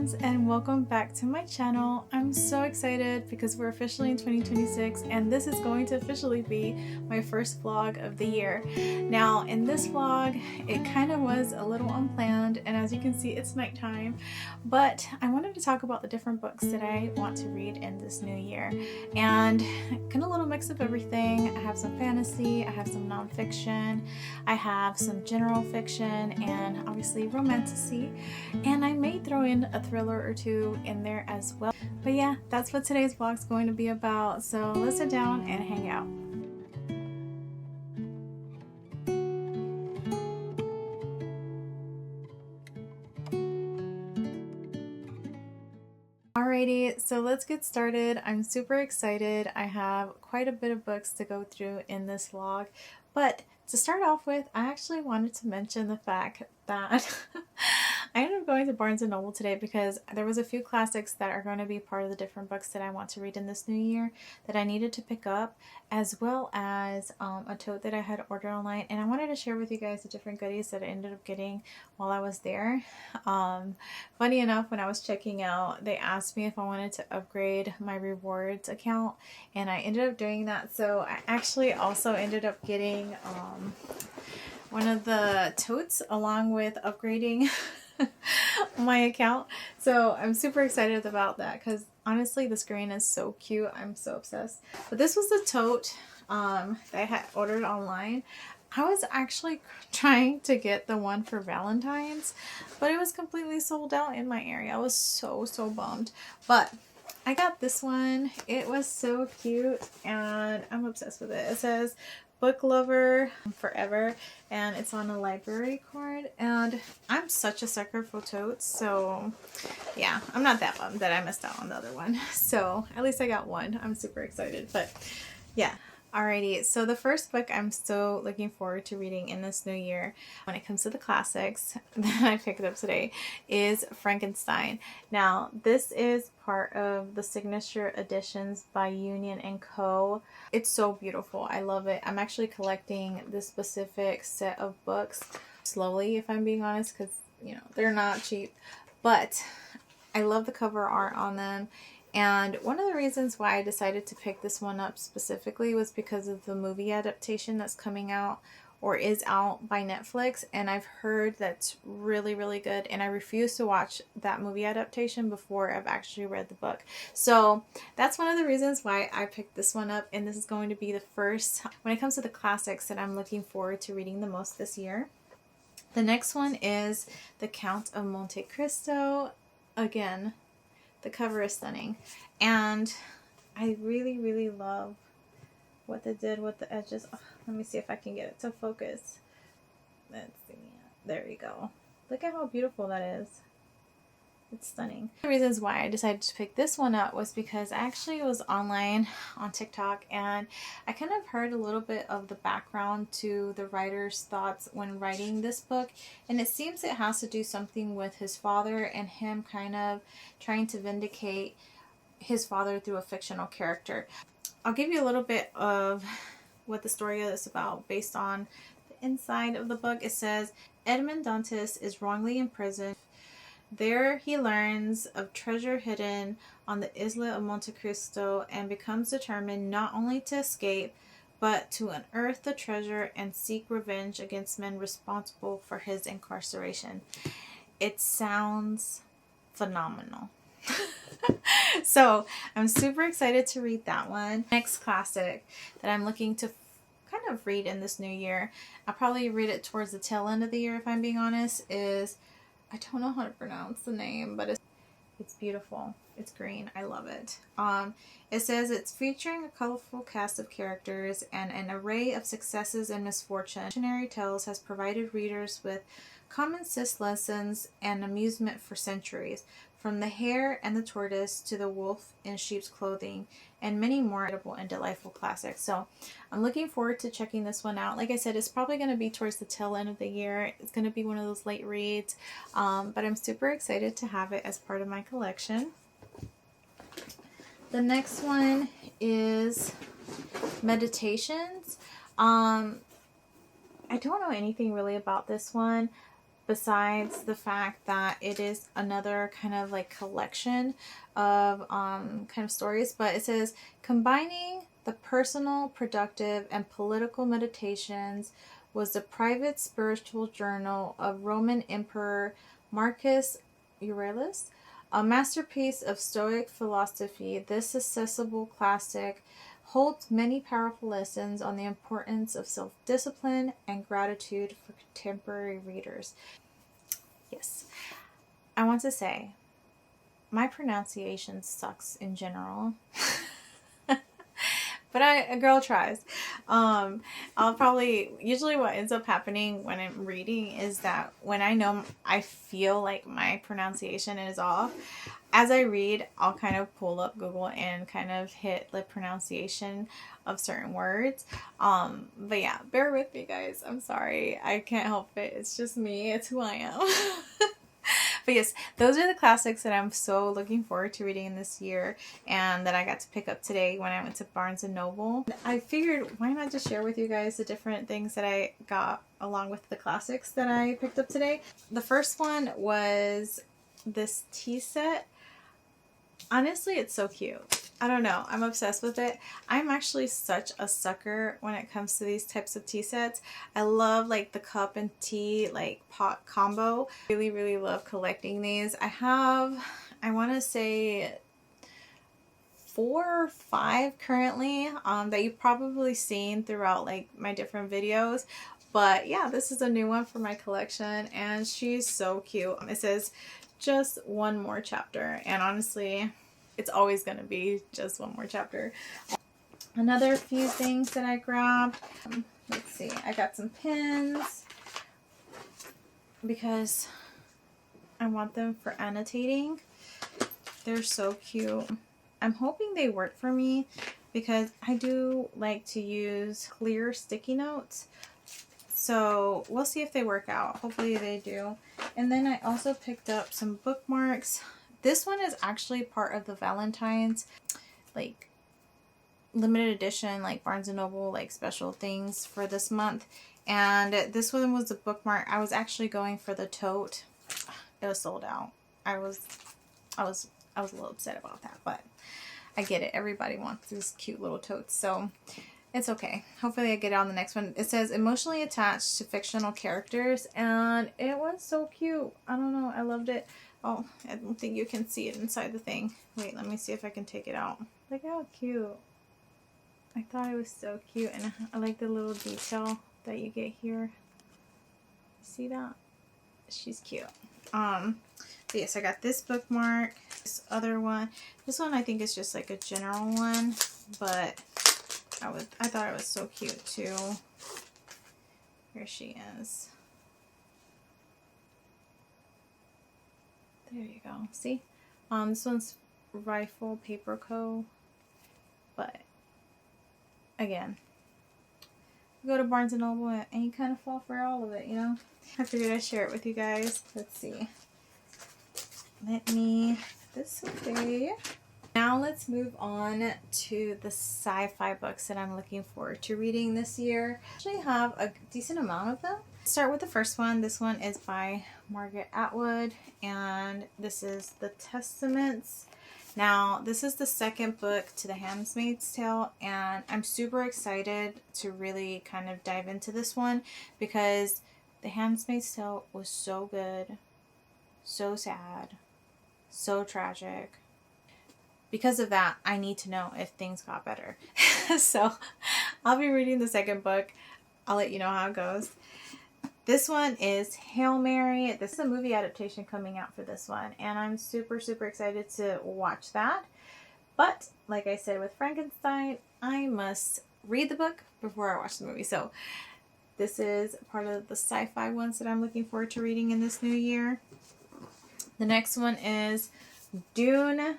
friends, and welcome back to my channel. I'm so excited because we're officially in 2026 and this is going to officially be my first vlog of the year. Now in this vlog it kind of was a little unplanned, and as you can see it's nighttime, but I wanted to talk about the different books that I want to read in this new year, and kind of a little mix of everything. I have some fantasy, I have some nonfiction, I have some general fiction, and obviously romantasy, and I may throw in a thriller or two in there as well. But yeah, that's what today's vlog is going to be about, so let's sit down and hang out. Alrighty, so let's get started. I'm super excited. I have quite a bit of books to go through in this vlog, but to start off with, I actually wanted to mention the fact that I ended up going to Barnes & Noble today because there was a few classics that are going to be part of the different books that I want to read in this new year that I needed to pick up, as well as a tote that I had ordered online, and I wanted to share with you guys the different goodies that I ended up getting while I was there. Funny enough, when I was checking out, they asked me if I wanted to upgrade my rewards account, and I ended up doing that. So I actually also ended up getting one of the totes along with upgrading my account. So I'm super excited about that because honestly the screen is so cute. I'm so obsessed. But this was the tote that I had ordered online. I was actually trying to get the one for Valentine's, but it was completely sold out in my area. I was so bummed. But I got this one. It was so cute and I'm obsessed with it. It says book lover forever, and it's on a library card, and I'm such a sucker for totes, so yeah, I'm not that bummed that I missed out on the other one. So at least I got one. I'm super excited. But yeah. Alrighty, so the first book I'm so looking forward to reading in this new year when it comes to the classics that I picked up today is Frankenstein. Now, this is part of the signature editions by Union & Co. It's so beautiful. I love it. I'm actually collecting this specific set of books slowly, if I'm being honest, because, you know, they're not cheap. But I love the cover art on them. And one of the reasons why I decided to pick this one up specifically was because of the movie adaptation that's coming out or is out by Netflix, and I've heard that's really good, and I refuse to watch that movie adaptation before I've actually read the book. So that's one of the reasons why I picked this one up, and this is going to be the first when it comes to the classics that I'm looking forward to reading the most this year. The next one is The Count of Monte Cristo. Again, the cover is stunning, and I really love what they did with the edges. Oh, let me see if I can get it to focus. Let's see. There you go. Look at how beautiful that is. It's stunning. The reasons why I decided to pick this one up was because I actually was online on TikTok, and I kind of heard a little bit of the background to the writer's thoughts when writing this book, and it seems it has to do something with his father and him kind of trying to vindicate his father through a fictional character. I'll give you a little bit of what the story is about based on the inside of the book. It says, Edmond Dantes is wrongly imprisoned. There he learns of treasure hidden on the Isla of Monte Cristo and becomes determined not only to escape, but to unearth the treasure and seek revenge against men responsible for his incarceration. It sounds phenomenal. So I'm super excited to read that one. Next classic that I'm looking to kind of read in this new year, I'll probably read it towards the tail end of the year if I'm being honest, is, I don't know how to pronounce the name, but it's beautiful. It's green. I love it. It says it's featuring a colorful cast of characters and an array of successes and misfortune. Cautionary Tales has provided readers with common sense lessons and amusement for centuries, from the hare and the tortoise to the wolf in sheep's clothing, and many more edible and delightful classics. So I'm looking forward to checking this one out. Like I said, it's probably going to be towards the tail end of the year. It's going to be one of those late reads, but I'm super excited to have it as part of my collection. The next one is Meditations. I don't know anything really about this one besides the fact that it is another kind of like collection of kind of stories, but it says combining the personal, productive, and political meditations was the private spiritual journal of Roman Emperor Marcus Aurelius, a masterpiece of Stoic philosophy. This accessible classic holds many powerful lessons on the importance of self-discipline and gratitude for contemporary readers. Yes, I want to say my pronunciation sucks in general. But a girl tries. I'll probably, usually what ends up happening when I'm reading is that when I feel like my pronunciation is off, as I read, I'll kind of pull up Google and kind of hit the pronunciation of certain words. But yeah, bear with me, guys. I'm sorry. I can't help it. It's just me. It's who I am. But yes, those are the classics that I'm so looking forward to reading this year and that I got to pick up today when I went to Barnes & Noble. I figured, why not just share with you guys the different things that I got along with the classics that I picked up today. The first one was this tea set. Honestly, it's so cute. I don't know. I'm obsessed with it. I'm actually such a sucker when it comes to these types of tea sets. I love like the cup and tea like pot combo. Really, really love collecting these. I want to say 4 or 5 currently that you've probably seen throughout like my different videos. But yeah, this is a new one for my collection and she's so cute. It says just one more chapter, and honestly, it's always going to be just one more chapter. Another few things that I grabbed. Let's see. I got some pins because I want them for annotating. They're so cute. I'm hoping they work for me because I do like to use clear sticky notes. So we'll see if they work out. Hopefully they do. And then I also picked up some bookmarks. This one is actually part of the Valentine's like limited edition, like Barnes & Noble like special things for this month. And this one was a bookmark. I was actually going for the tote. It was sold out. I was a little upset about that, but I get it. Everybody wants these cute little totes, so it's okay. Hopefully I get it on the next one. It says emotionally attached to fictional characters, and it was so cute. I don't know. I loved it. Oh, I don't think you can see it inside the thing. Wait, let me see if I can take it out. Look how cute. I thought it was so cute, and I like the little detail that you get here. See that? She's cute. But yes, I got this bookmark. This other one. This one I think is just like a general one, but I thought it was so cute too. Here she is. There you go. See? This one's Rifle Paper Co. But again, go to Barnes & Noble and you kind of fall for all of it, you know? I figured I'd share it with you guys. Let's see. Let me put this away. Now let's move on to the sci-fi books that I'm looking forward to reading this year. I actually have a decent amount of them. Start with the first one. This one is by Margaret Atwood, and this is The Testaments. Now, this is the second book to The Handmaid's Tale, and I'm super excited to really kind of dive into this one because The Handmaid's Tale was so good, so sad, so tragic. Because of that, I need to know if things got better. So, I'll be reading the second book. I'll let you know how it goes. This one is Hail Mary. This is a movie adaptation coming out for this one, and I'm super, super excited to watch that. But, like I said with Frankenstein, I must read the book before I watch the movie. So, this is part of the sci-fi ones that I'm looking forward to reading in this new year. The next one is Dune.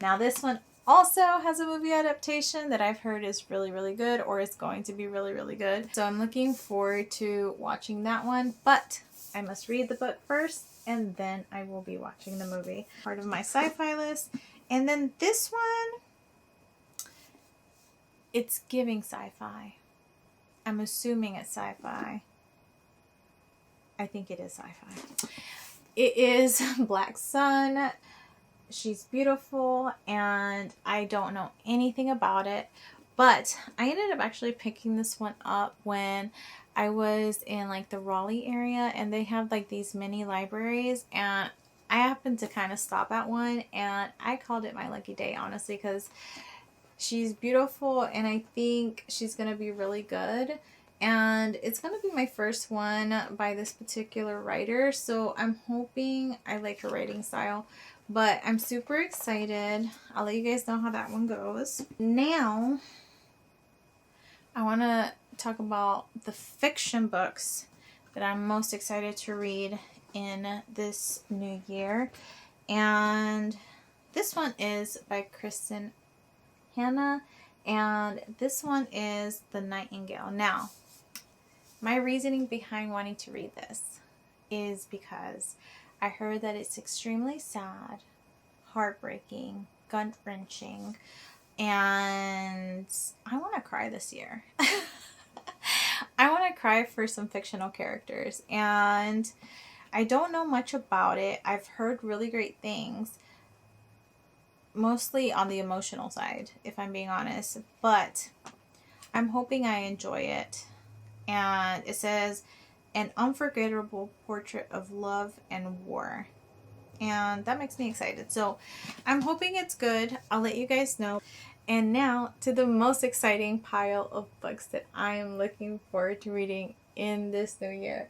Now, this one also has a movie adaptation that I've heard is really, really good, or is going to be really, really good. So I'm looking forward to watching that one, but I must read the book first, and then I will be watching the movie. Part of my sci-fi list. And then this one, it's giving sci-fi. I'm assuming it's sci-fi. I think it is sci-fi. It is Black Sun. She's beautiful, and I don't know anything about it, but I ended up actually picking this one up when I was in like the Raleigh area, and they have like these mini libraries, and I happened to kind of stop at one, and I called it my lucky day, honestly, because she's beautiful, and I think she's going to be really good. And it's going to be my first one by this particular writer, so I'm hoping I like her writing style. But I'm super excited. I'll let you guys know how that one goes. Now, I want to talk about the fiction books that I'm most excited to read in this new year. And this one is by Kristen Hanna, and this one is The Nightingale. Now, my reasoning behind wanting to read this is because I heard that it's extremely sad, heartbreaking, gut-wrenching, and I want to cry this year. I want to cry for some fictional characters, and I don't know much about it. I've heard really great things, mostly on the emotional side, if I'm being honest, but I'm hoping I enjoy it. And it says, an unforgettable portrait of love and war. And that makes me excited. So I'm hoping it's good. I'll let you guys know. And now to the most exciting pile of books that I am looking forward to reading in this new year.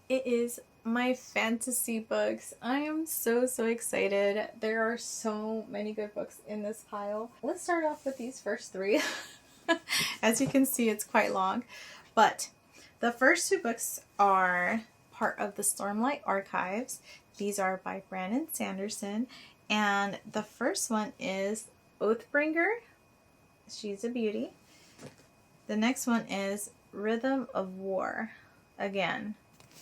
It is my fantasy books. I am so excited. There are so many good books in this pile. Let's start off with these first three. As you can see, it's quite long. But the first two books are part of the Stormlight Archives. These are by Brandon Sanderson. And the first one is Oathbringer. She's a beauty. The next one is Rhythm of War. Again,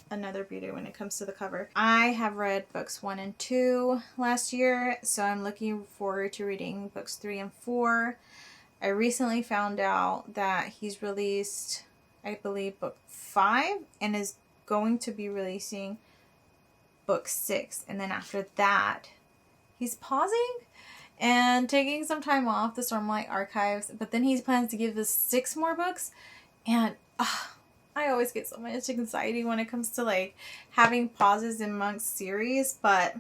another beauty when it comes to the cover. I have read books 1 and 2 last year, so I'm looking forward to reading books 3 and 4. I recently found out that he's released, I believe, book 5 and is going to be releasing book 6. And then after that, he's pausing and taking some time off the Stormlight Archives, but then he plans to give us 6 more books. And I always get so much anxiety when it comes to like having pauses amongst series, but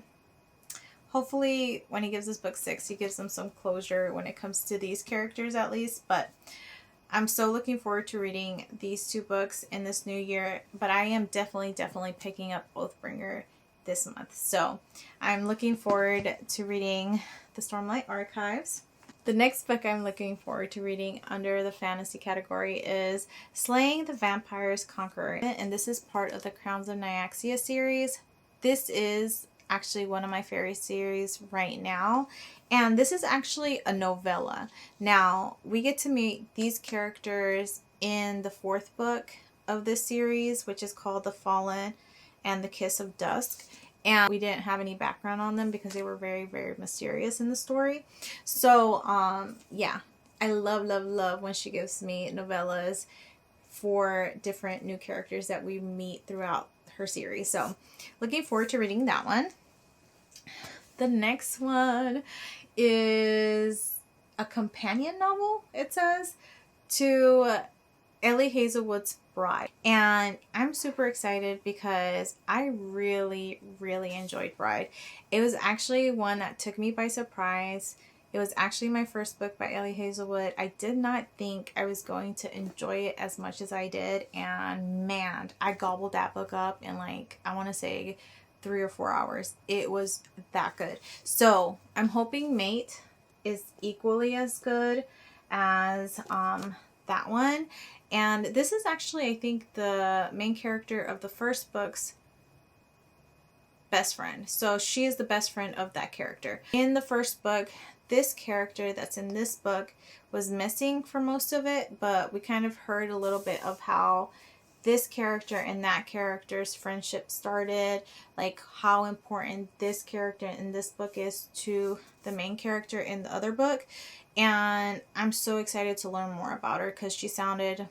hopefully when he gives us book 6, he gives them some closure when it comes to these characters at least. But I'm so looking forward to reading these 2 books in this new year, but I am definitely picking up Oathbringer this month. So I'm looking forward to reading the Stormlight Archives. The next book I'm looking forward to reading under the fantasy category is Slaying the Vampire's Conqueror, and this is part of the Crowns of Nyaxia series. This is actually one of my favorite series right now, and this is actually a novella. Now, we get to meet these characters in the 4th book of this series, which is called The Fallen and the Kiss of Dusk. And we didn't have any background on them because they were very mysterious in the story. So, yeah, I love when she gives me novellas for different new characters that we meet throughout her series. So, looking forward to reading that one. The next one is a companion novel, it says, to Ellie Hazelwood's Bride. And I'm super excited because I really enjoyed Bride. It was actually one that took me by surprise. It was actually my first book by Ellie Hazelwood. I did not think I was going to enjoy it as much as I did, and man, I gobbled that book up in like, I want to say 3 or 4 hours. It was that good. So I'm hoping Mate is equally as good as that one. And this is actually, I think, the main character of the first book's best friend. So she is the best friend of that character. In the first book, this character that's in this book was missing for most of it, but we kind of heard a little bit of how this character and that character's friendship started, like how important this character in this book is to the main character in the other book. And I'm so excited to learn more about her because she sounded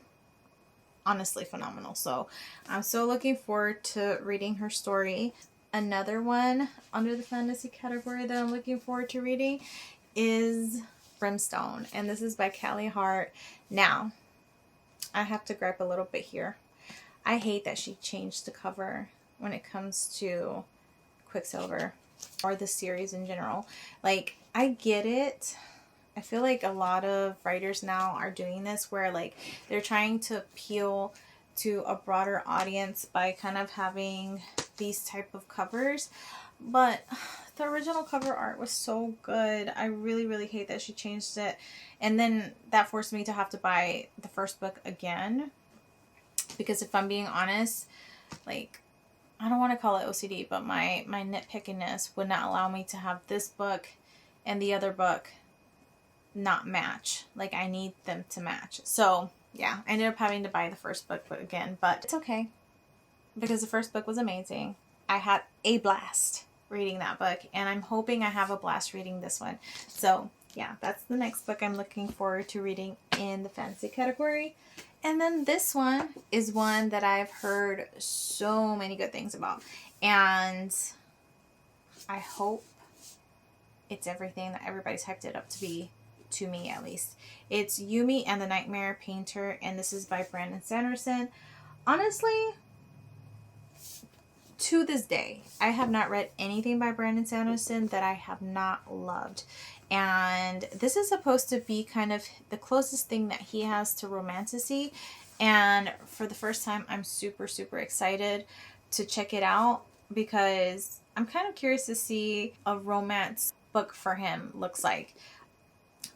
honestly phenomenal. So I'm so looking forward to reading her story. Another one under the fantasy category that I'm looking forward to reading is Brimstone, and this is by Callie Hart. Now, I have to gripe a little bit here. I hate that she changed the cover when it comes to Quicksilver or the series in general. Like, I get it. I feel like a lot of writers now are doing this where like they're trying to appeal to a broader audience by kind of having these type of covers. But the original cover art was so good. I really, really hate that she changed it. And then that forced me to have to buy the first book again. Because if I'm being honest, like, I don't want to call it OCD, but my nitpickiness would not allow me to have this book and the other book not match. Like, I need them to match. So, yeah, I ended up having to buy the first book again, but it's okay. Because the first book was amazing. I had a blast reading that book, and I'm hoping I have a blast reading this one. So, yeah, that's the next book I'm looking forward to reading in the fantasy category. And then this one is one that I've heard so many good things about. And I hope it's everything that everybody's hyped it up to be, to me at least. It's Yumi and the Nightmare Painter, and this is by Brandon Sanderson. Honestly, to this day, I have not read anything by Brandon Sanderson that I have not loved. And this is supposed to be kind of the closest thing that he has to romantasy. And for the first time, I'm super, super excited to check it out because I'm kind of curious to see a romance book for him looks like.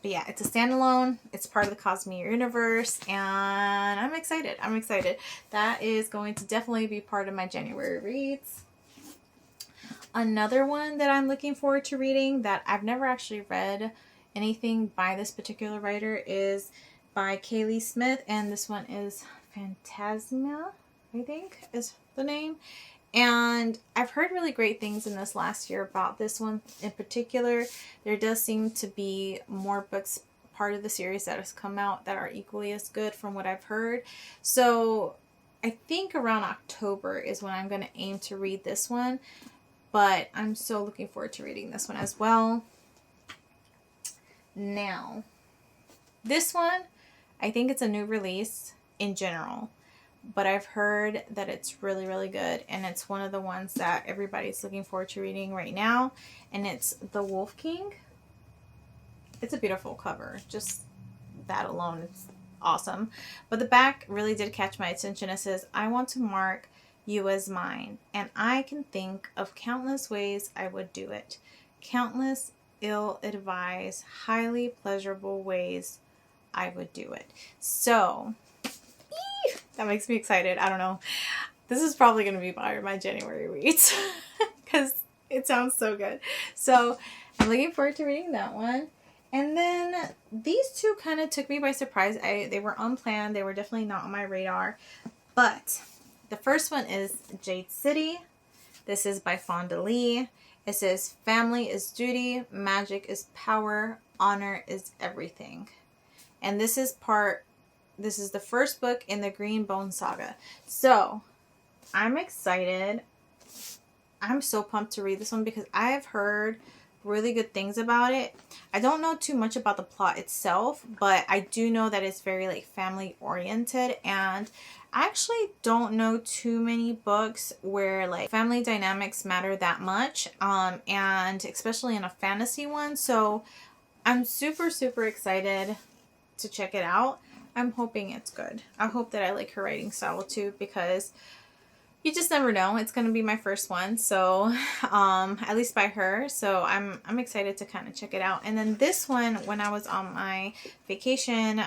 But yeah, it's a standalone. It's part of the Cosmere universe, and I'm excited. I'm excited. That is going to definitely be part of my January reads. Another one that I'm looking forward to reading that I've never actually read anything by this particular writer is by Kaylee Smith, and this one is Phantasma, I think is the name. And I've heard really great things in this last year about this one in particular. There does seem to be more books, part of the series that has come out that are equally as good from what I've heard. So I think around October is when I'm going to aim to read this one. But I'm so looking forward to reading this one as well. Now, this one, I think it's a new release in general. But I've heard that it's really, really good. And it's one of the ones that everybody's looking forward to reading right now. And it's The Wolf King. It's a beautiful cover. Just that alone, it's awesome. But the back really did catch my attention. It says, I want to mark you as mine. And I can think of countless ways I would do it. Countless ill-advised, highly pleasurable ways I would do it. So that makes me excited. I don't know. This is probably going to be part of my January reads because it sounds so good. So I'm looking forward to reading that one. And then these two kind of took me by surprise. They were unplanned. They were definitely not on my radar. But the first one is Jade City. This is by Fonda Lee. It says, family is duty, magic is power, honor is everything. And this is the first book in the Green Bone Saga. So, I'm excited. I'm so pumped to read this one because I have heard really good things about it. I don't know too much about the plot itself, but I do know that it's very like family oriented, and I actually don't know too many books where like family dynamics matter that much, and especially in a fantasy one. So I'm super, super excited to check it out. I'm hoping it's good. I hope that I like her writing style too, because you just never know. It's going to be my first one, so at least by her. So I'm excited to kind of check it out. And then this one, when I was on my vacation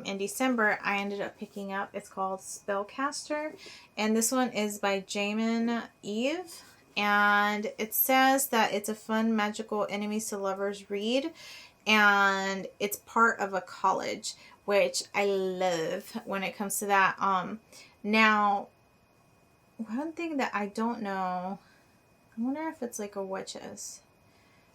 in December, I ended up picking up. It's called Spellcaster, and this one is by Jamin Eve. And it says that it's a fun magical enemies to lovers read, and it's part of a college, which I love when it comes to that. Now, one thing that I don't know, I wonder if it's like a witches.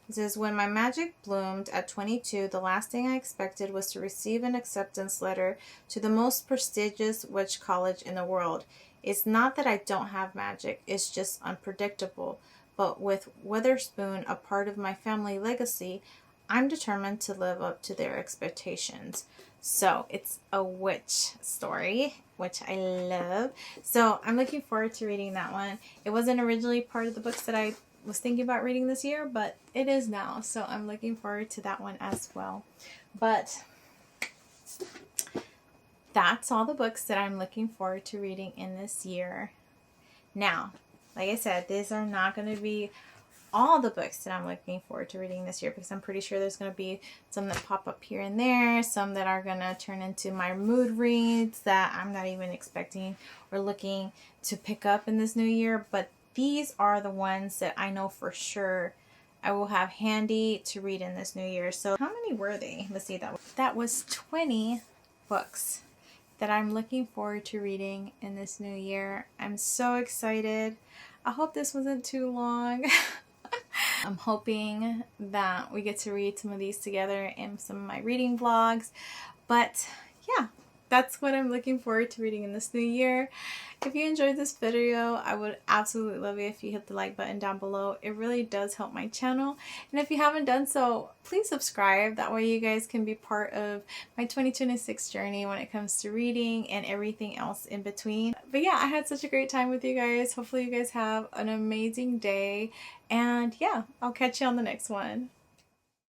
It says, when my magic bloomed at 22, the last thing I expected was to receive an acceptance letter to the most prestigious witch college in the world. It's not that I don't have magic, it's just unpredictable. But with Witherspoon a part of my family legacy, I'm determined to live up to their expectations. So it's a witch story, which I love. So I'm looking forward to reading that one. It wasn't originally part of the books that I was thinking about reading this year, but it is now. So I'm looking forward to that one as well. But that's all the books that I'm looking forward to reading in this year. Now, like I said, these are not going to be all the books that I'm looking forward to reading this year, because I'm pretty sure there's going to be some that pop up here and there, some that are going to turn into my mood reads that I'm not even expecting or looking to pick up in this new year. But these are the ones that I know for sure I will have handy to read in this new year. So how many were they? Let's see. That was 20 books that I'm looking forward to reading in this new year. I'm so excited. I hope this wasn't too long. I'm hoping that we get to read some of these together in some of my reading vlogs. But yeah, that's what I'm looking forward to reading in this new year. If you enjoyed this video, I would absolutely love it if you hit the like button down below. It really does help my channel. And if you haven't done so, please subscribe. That way you guys can be part of my 2026 journey when it comes to reading and everything else in between. But yeah, I had such a great time with you guys. Hopefully you guys have an amazing day. And yeah, I'll catch you on the next one.